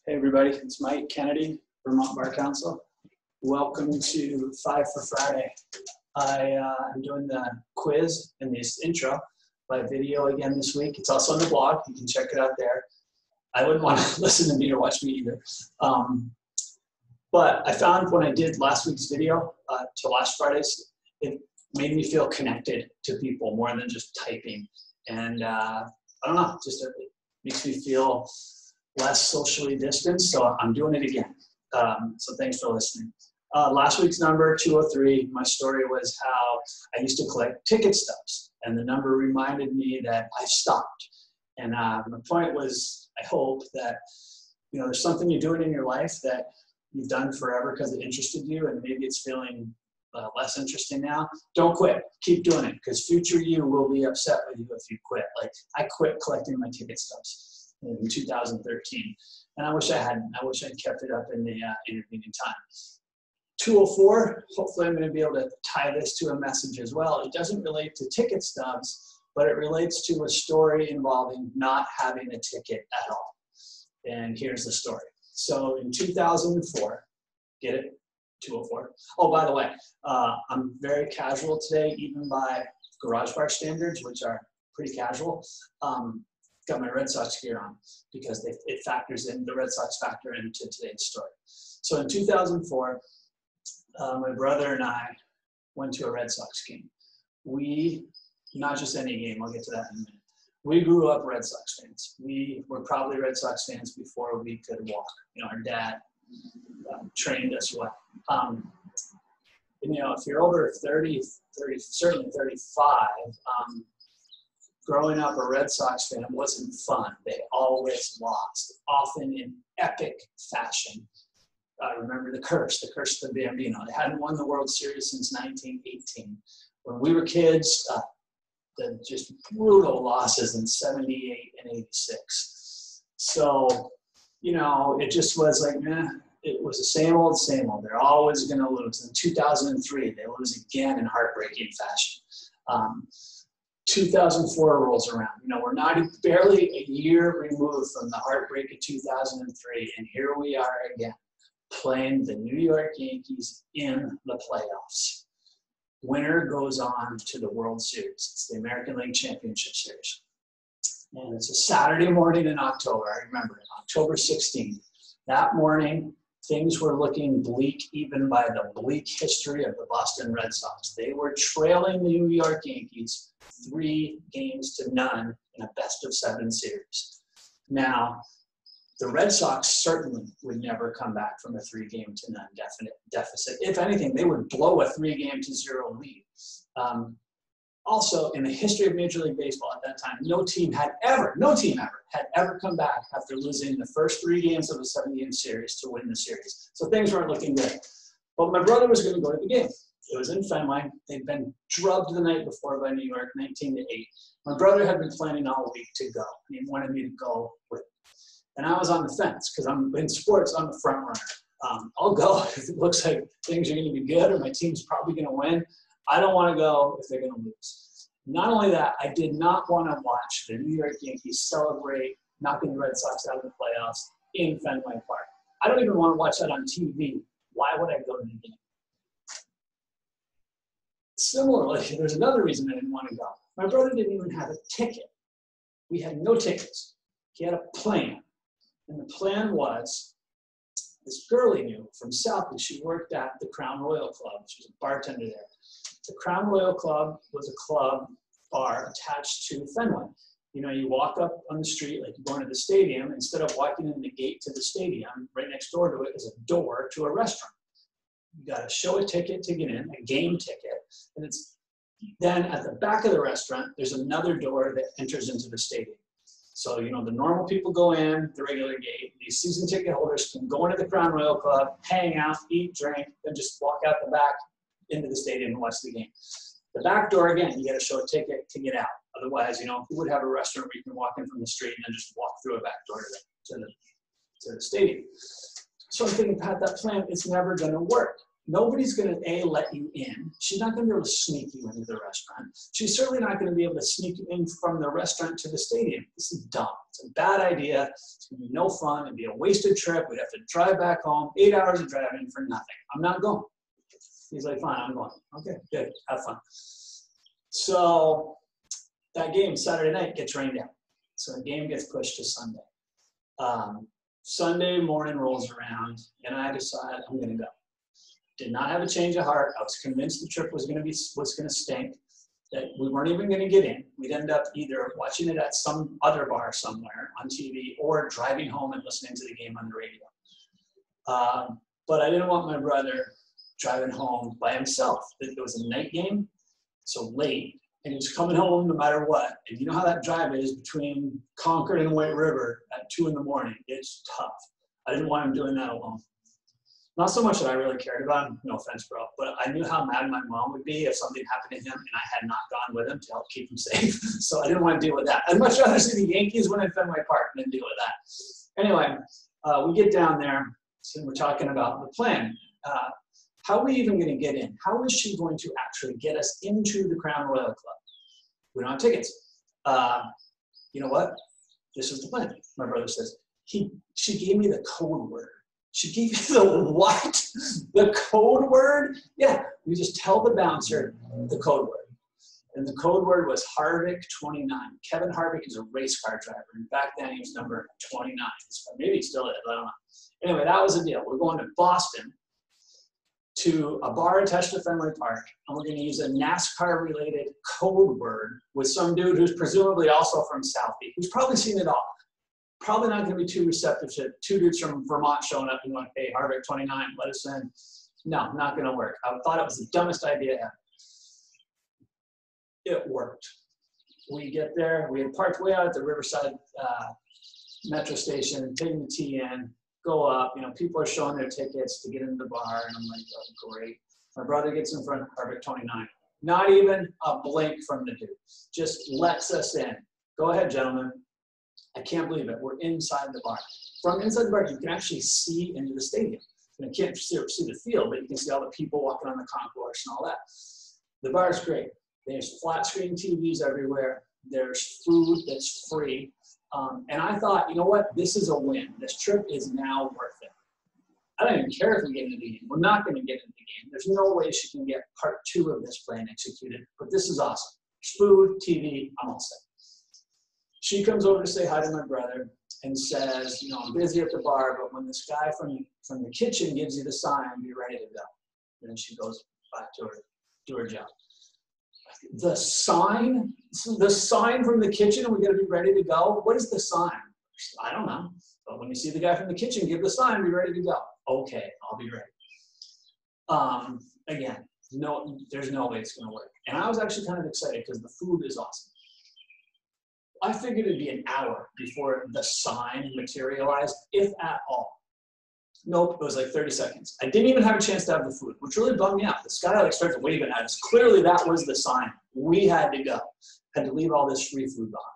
Hey everybody, it's Mike Kennedy, Vermont Bar Council. Welcome to 5 for Friday. I'm doing the quiz in this intro by video again this week. It's also on the blog. You can check it out there. I wouldn't want to listen to me or watch me either. But I found when I did last week's video to last Friday's, it made me feel connected to people more than just typing. And I don't know, just it makes me feel less socially distanced, so I'm doing it again. So thanks for listening. Last week's number, 203, my story was how I used to collect ticket stubs, and the number reminded me that I stopped. And my point was, I hope that, there's something you're doing in your life that you've done forever because it interested you, and maybe it's feeling less interesting now. Don't quit. Keep doing it, because future you will be upset with you if you quit. Like, I quit collecting my ticket stubs in 2013, and I wish I hadn't. I wish I'd kept it up in the intervening time. 204, hopefully I'm going to be able to tie this to a message as well. It doesn't relate to ticket stubs, but it relates to a story involving not having a ticket at all. And here's the story. So in 2004, get it? 204. Oh, by the way, I'm very casual today, even by garage bar standards, which are pretty casual. Got my Red Sox gear on because it factors in, the Red Sox factor into today's story. So in 2004, my brother and I went to a Red Sox game. Not just any game, I'll get to that in a minute. We grew up Red Sox fans. We were probably Red Sox fans before we could walk. Our dad trained us well. If you're over 30, certainly 35, growing up a Red Sox fan wasn't fun. They always lost, often in epic fashion. I remember the curse of the Bambino. They hadn't won the World Series since 1918. When we were kids, the just brutal losses in 78 and 86. So, it just was like, it was the same old, same old. They're always going to lose. In 2003, they lose again in heartbreaking fashion. 2004 rolls around. We're barely a year removed from the heartbreak of 2003, and here we are again, playing the New York Yankees in the playoffs. Winner goes on to the World Series. It's the American League Championship Series. And it's a Saturday morning in October. I remember it, October 16th. That morning, things were looking bleak even by the bleak history of the Boston Red Sox. They were trailing the New York Yankees 3-0 in a best-of-7 series. Now, the Red Sox certainly would never come back from a 3-0 deficit. If anything, they would blow a 3-0 lead. Also, in the history of Major League Baseball at that time, no team had ever come back after losing the first 3 games of a 7-game series to win the series. So things weren't looking good. But my brother was going to go to the game. It was in Fenway. They'd been drubbed the night before by New York, 19-8. My brother had been planning all week to go. He wanted me to go with him. And I was on the fence because I'm in sports, I'm the front runner. I'll go if it looks like things are going to be good or my team's probably going to win. I don't want to go if they're going to lose. Not only that, I did not want to watch the New York Yankees celebrate knocking the Red Sox out of the playoffs in Fenway Park. I don't even want to watch that on TV. Why would I go to the game? Similarly, there's another reason I didn't want to go. My brother didn't even have a ticket. We had no tickets. He had a plan. And the plan was, this girl he knew from Southie, she worked at the Crown Royal Club. She was a bartender there. The Crown Royal Club was a club bar attached to Fenway. You walk up on the street like you're going to the stadium. Instead of walking in the gate to the stadium, right next door to it is a door to a restaurant. You got to show a ticket to get in, a game ticket. And then at the back of the restaurant, there's another door that enters into the stadium. So, the normal people go in, the regular gate. These season ticket holders can go into the Crown Royal Club, hang out, eat, drink, then just walk out the back into the stadium and watch the game. The back door, again, you got to show a ticket to get out. Otherwise, who would have a restaurant where you can walk in from the street and then just walk through a back door to the stadium? So I'm thinking, Pat, that plan is never going to work. nobody's going to, A, let you in. She's not going to be able to sneak you into the restaurant. She's certainly not going to be able to sneak you in from the restaurant to the stadium. This is dumb. It's a bad idea. It's going to be no fun. It'd be a wasted trip. We'd have to drive back home, 8 hours of driving for nothing. I'm not going. He's like, fine, I'm going. Okay, good. Have fun. So that game, Saturday night, gets rained out. So the game gets pushed to Sunday. Sunday morning rolls around, and I decide I'm going to go. Did not have a change of heart. I was convinced the trip was going to stink, that we weren't even going to get in. We'd end up either watching it at some other bar somewhere on TV or driving home and listening to the game on the radio. But I didn't want my brother driving home by himself. It was a night game, so late, and he was coming home no matter what. And you know how that drive is between Concord and White River at 2 in the morning. It's tough. I didn't want him doing that alone. Not so much that I really cared about him, no offense, bro, but I knew how mad my mom would be if something happened to him and I had not gone with him to help keep him safe. So I didn't want to deal with that. I'd much rather see the Yankees win at Fenway Park than deal with that. Anyway, we get down there, so we're talking about the plan. How are we even going to get in? How is she going to actually get us into the Crown Royal Club? We don't have tickets. You know what? This is the plan, my brother says. She gave me the code word. She gave you the what? The code word? Yeah, you just tell the bouncer the code word. And the code word was Harvick 29. Kevin Harvick is a race car driver. And back then he was number 29. Maybe he still is, I don't know. Anyway, that was the deal. We're going to Boston to a bar attached to Fenway Park, and we're going to use a NASCAR-related code word with some dude who's presumably also from Southie, who's probably seen it all. Probably not going to be too receptive to 2 dudes from Vermont showing up and going, hey, Harvick 29, let us in. No, not going to work. I thought it was the dumbest idea ever. It worked. We get there. We had parked way out at the Riverside metro station, taking the T in, go up. You know, people are showing their tickets to get into the bar, and I'm like, oh, great. My brother gets in front of Harvick 29. Not even a blink from the dude. Just lets us in. Go ahead, gentlemen. I can't believe it. We're inside the bar. From inside the bar, you can actually see into the stadium. You can't see the field, but you can see all the people walking on the concourse and all that. The bar is great. There's flat screen TVs everywhere. There's food that's free. And I thought, you know what? This is a win. This trip is now worth it. I don't even care if we get into the game. We're not going to get into the game. There's no way she can get part 2 of this plan executed. But this is awesome. There's food, TV, I'm all set. She comes over to say hi to my brother and says, you know, I'm busy at the bar, but when this guy from the kitchen gives you the sign, be ready to go. And then she goes back to her job. The sign from the kitchen, and we got to be ready to go. What is the sign? I don't know. But when you see the guy from the kitchen, give the sign, be ready to go. Okay, I'll be ready. Again, no, there's no way it's going to work. And I was actually kind of excited because the food is awesome. I figured it'd be an hour before the sign materialized, if at all. Nope, it was like 30 seconds. I didn't even have a chance to have the food, which really bummed me out. This guy started waving at us. Clearly that was the sign. We had to go. Had to leave all this free food behind.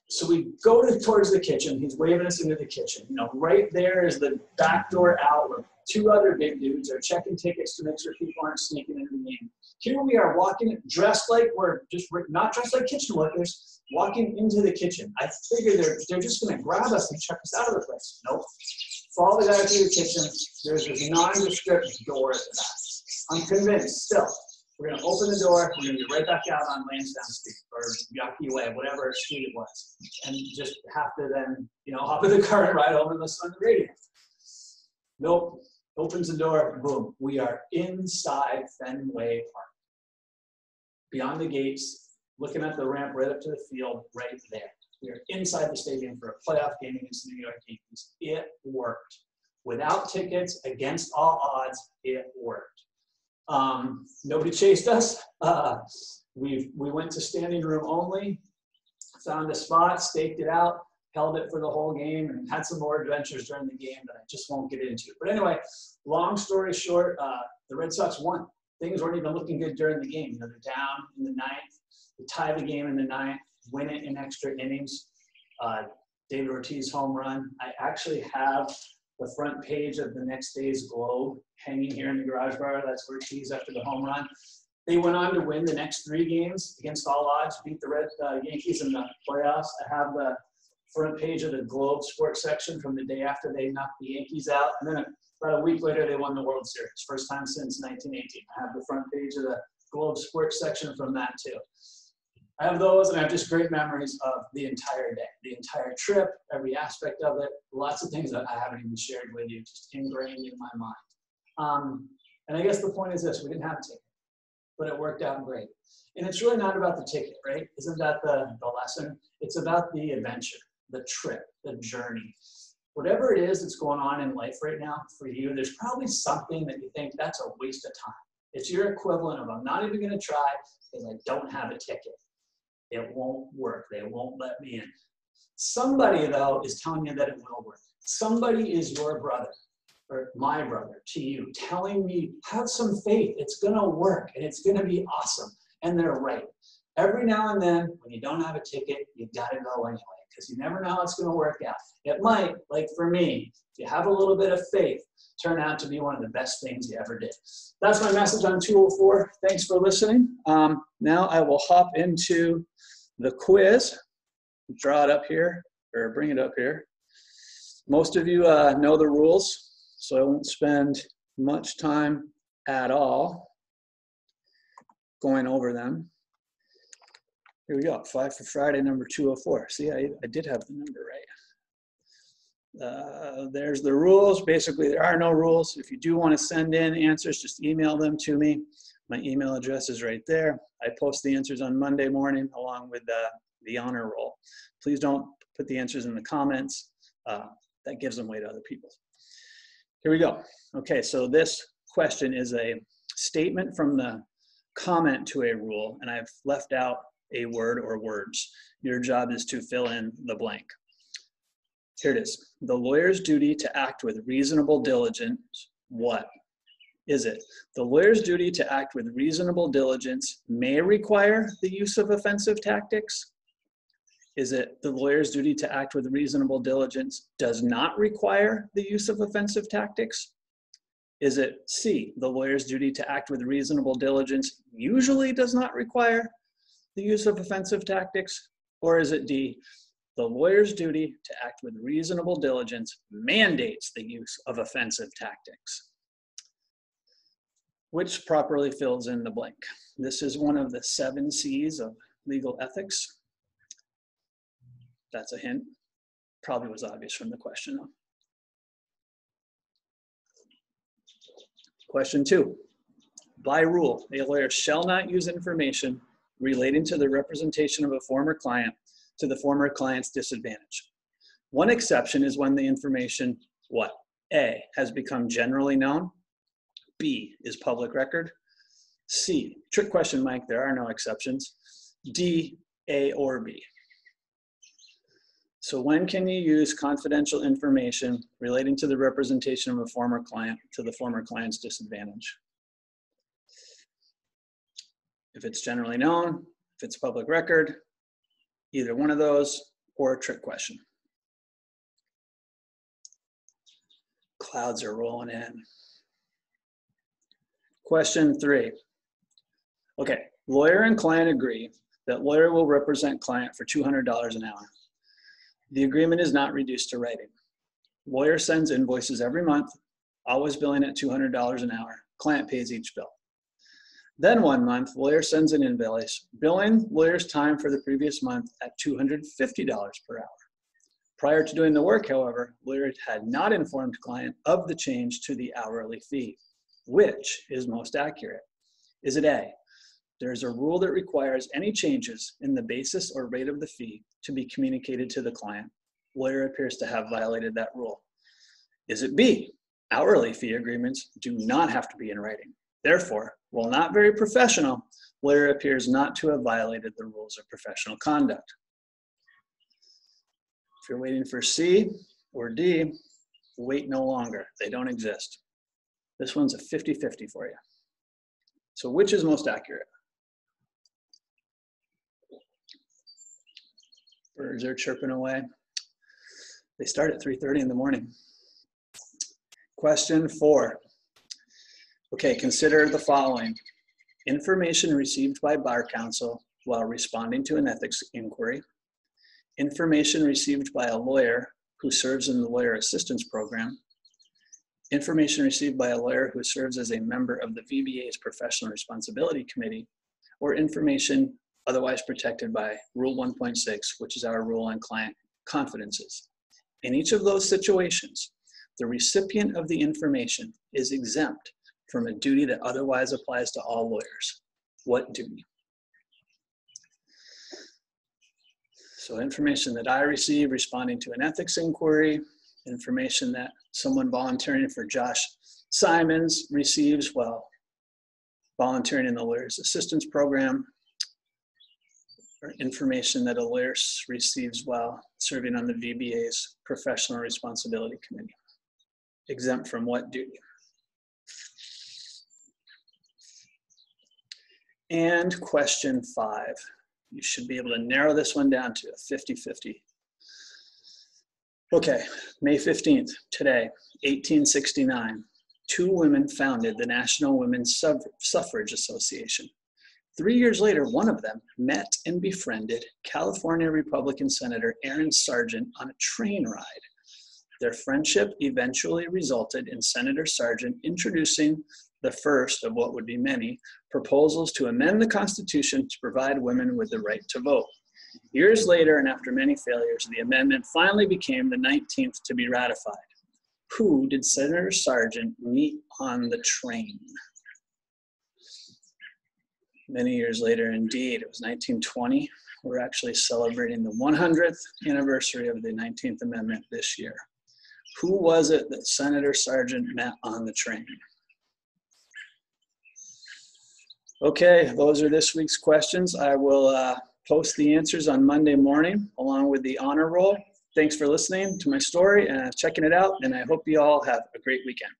So we go towards the kitchen. He's waving us into the kitchen. You know, right there is the back door out where 2 other big dudes are checking tickets to make sure people aren't sneaking into the game. Here we are walking, dressed like we're not dressed like kitchen workers, walking into the kitchen. I figured they're just going to grab us and check us out of the place. Nope. Follow the guy through the kitchen. There's this nondescript door at the back. I'm convinced still. We're going to open the door. We're going to be right back out on Lansdowne Street or Yaqui Way, whatever street it was, and just have to then, you know, hop in the car and ride home and listen on the radio. Nope. Opens the door. Boom. We are inside Fenway Park. Beyond the gates, looking at the ramp right up to the field, right there. We are inside the stadium for a playoff game against the New York Yankees. It worked. Without tickets, against all odds, it worked. Nobody chased us. We went to standing room only, found a spot, staked it out, held it for the whole game, and had some more adventures during the game that I just won't get into. But anyway, long story short, the Red Sox won. Things weren't even looking good during the game. You know, they're down in the 9th. They tie the game in the 9th, win it in extra innings. David Ortiz home run. I actually have the front page of the next day's Globe hanging here in the garage bar. That's where Cheese after the home run. They went on to win the next 3 games against all odds, beat the Yankees in the playoffs. I have the front page of the Globe sports section from the day after they knocked the Yankees out. And then about a week later, they won the World Series. First time since 1918. I have the front page of the Globe sports section from that too. I have those, and I have just great memories of the entire day, the entire trip, every aspect of it. Lots of things that I haven't even shared with you, just ingrained in my mind. And I guess the point is this: we didn't have a ticket, but it worked out great. And it's really not about the ticket, right? Isn't that the lesson? It's about the adventure, the trip, the journey. Whatever it is that's going on in life right now for you, there's probably something that you think that's a waste of time. It's your equivalent of, I'm not even going to try because I don't have a ticket. It won't work. They won't let me in. Somebody, though, is telling you that it will work. Somebody is your brother or my brother to you, telling me, have some faith. It's going to work and it's going to be awesome. And they're right. Every now and then, when you don't have a ticket, you got to go anyway, because you never know how it's going to work out. It might, like for me, if you have a little bit of faith, turn out to be one of the best things you ever did. That's my message on 204. Thanks for listening. Now I will hop into the quiz. Draw it up here, or bring it up here. Most of you know the rules, so I won't spend much time at all going over them. Here we go, 5 for Friday, number 204. See, I did have the number right. There's the rules. Basically, there are no rules. If you do want to send in answers, just email them to me. My email address is right there. I post the answers on Monday morning along with the honor roll. Please don't put the answers in the comments. That gives them away to other people. Here we go. Okay, so this question is a statement from the comment to a rule, and I've left out a word or words. Your job is to fill in the blank. Here it is. The lawyer's duty to act with reasonable diligence. What is it? The lawyer's duty to act with reasonable diligence may require the use of offensive tactics. Is it the lawyer's duty to act with reasonable diligence does not require the use of offensive tactics? Is it C, the lawyer's duty to act with reasonable diligence usually does not require the use of offensive tactics? Or is it D, the lawyer's duty to act with reasonable diligence mandates the use of offensive tactics? Which properly fills in the blank? This is one of the 7 C's of legal ethics. That's a hint. Probably was obvious from the question though. Question 2. By rule, a lawyer shall not use information relating to the representation of a former client to the former client's disadvantage. One exception is when the information, what? A, has become generally known. B, is public record. C, trick question, Mike, there are no exceptions. D, A or B. So when can you use confidential information relating to the representation of a former client to the former client's disadvantage? If it's generally known, if it's public record, either one of those, or a trick question. Clouds are rolling in. Question 3. Okay, lawyer and client agree that lawyer will represent client for $200 an hour. The agreement is not reduced to writing. Lawyer sends invoices every month, always billing at $200 an hour. Client pays each bill. Then one month, lawyer sends an invoice, billing lawyer's time for the previous month at $250 per hour. Prior to doing the work, however, lawyer had not informed client of the change to the hourly fee. Which is most accurate? Is it A, there's a rule that requires any changes in the basis or rate of the fee to be communicated to the client? Lawyer appears to have violated that rule. Is it B, hourly fee agreements do not have to be in writing? Therefore, while not very professional, lawyer appears not to have violated the rules of professional conduct. If you're waiting for C or D, wait no longer. They don't exist. This one's a 50-50 for you. So which is most accurate? Birds are chirping away. They start at 3:30 in the morning. Question 4. Okay, consider the following. Information received by bar counsel while responding to an ethics inquiry. Information received by a lawyer who serves in the lawyer assistance program. Information received by a lawyer who serves as a member of the VBA's Professional Responsibility Committee, or information otherwise protected by Rule 1.6, which is our rule on client confidences. In each of those situations, the recipient of the information is exempt from a duty that otherwise applies to all lawyers. What duty? So information that I receive responding to an ethics inquiry, information that someone volunteering for Josh Simons receives while volunteering in the lawyer's assistance program, or information that a lawyer receives while serving on the VBA's Professional Responsibility Committee. Exempt from what duty? And question 5. You should be able to narrow this one down to a 50-50. Okay, May 15th, today, 1869, 2 women founded the National Women's Suffrage Association. 3 years later, one of them met and befriended California Republican Senator Aaron Sargent on a train ride. Their friendship eventually resulted in Senator Sargent introducing the first of what would be many proposals to amend the Constitution to provide women with the right to vote. Years later, and after many failures, the amendment finally became the 19th to be ratified. Who did Senator Sargent meet on the train? Many years later, indeed, it was 1920. We're actually celebrating the 100th anniversary of the 19th Amendment this year. Who was it that Senator Sargent met on the train? Okay, those are this week's questions. I will post the answers on Monday morning along with the honor roll. Thanks for listening to my story and checking it out, and I hope you all have a great weekend.